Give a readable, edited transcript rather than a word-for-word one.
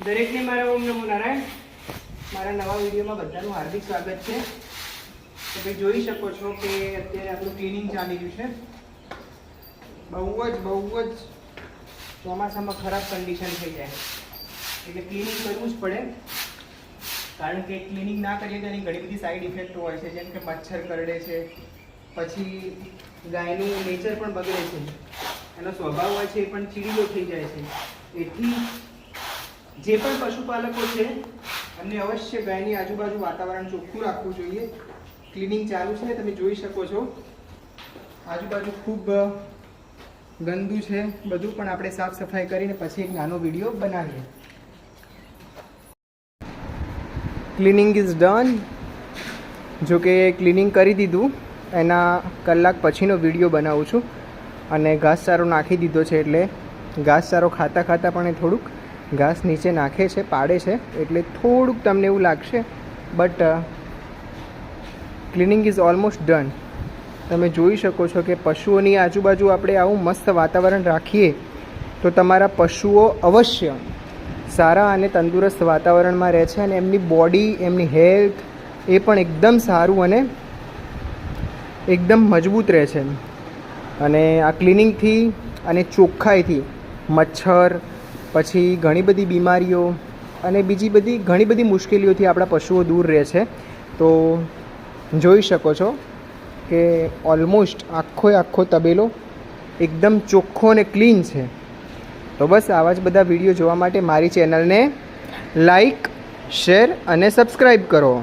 દરેકને મારા ઓમ નમો નારાયણ. મારા નવા વિડીયોમાં બધાનું હાર્દિક સ્વાગત છે. તો ભાઈ જોઈ શકો છો કે અત્યારે આપણું ક્લિનિંગ ચાલી રહ્યું છે. બહુ જ ચોમાસામાં ખરાબ કન્ડિશન થઈ જાય એટલે ક્લિનિંગ કરવું જ પડે, કારણ કે ક્લિનિંગ ના કરીએ તો એની ઘણી બધી સાઈડ ઇફેક્ટ હોય છે, જેમ કે મચ્છર કરડે છે, પછી ગાયનું નેચર પણ બગડે છે, એનો સ્વભાવ હોય છે એ પણ ચીડીલો થઈ જાય છે. એથી જે પણ પશુપાલકો છે એમને અવશ્ય ગાયની આજુબાજુ વાતાવરણ ચોખ્ખું રાખવું જોઈએ. ક્લિનિંગ ચાલુ છે, તમે જોઈ શકો છો આજુબાજુ ખૂબ ગંદુ છે બધું, પણ આપણે સાફ સફાઈ કરીને પછી એક નાનો વિડીયો બનાવીએ. Cleaning is done. જો કે ક્લિનિંગ કરી દીધું, એના કલાક પછીનો વિડીયો બનાવું છું. અને ઘાસચારો નાખી દીધો છે, એટલે ઘાસચારો ખાતા ખાતા પણ એ થોડુંક ઘાસ નીચે નાખે છે, પાડે છે, એટલે થોડુંક તમને એવું લાગશે, but cleaning is almost done. તમે જોઈ શકો છો કે પશુઓની આજુબાજુ આપણે આવું મસ્ત વાતાવરણ રાખીએ તો તમારા પશુઓ અવશ્ય સારા અને તંદુરસ્ત વાતાવરણમાં રહે છે, અને એમની બોડી, એમની હેલ્થ એ પણ એકદમ સારું અને એકદમ મજબૂત રહે છે. અને આ ક્લિનિંગથી અને ચોખ્ખાઈથી મચ્છર, પછી ઘણી બધી બીમારીઓ અને બીજી બધી ઘણી બધી મુશ્કેલીઓથી આપણા પશુઓ દૂર રહે છે. તો જોઈ શકો છો કે ઓલમોસ્ટ આખો તબેલો એકદમ ચોખ્ખો અને ક્લીન છે. તો બસ આવા જ બધા વિડીયો જોવા માટે મારી ચેનલને લાઈક, શેર અને સબસ્ક્રાઈબ કરો.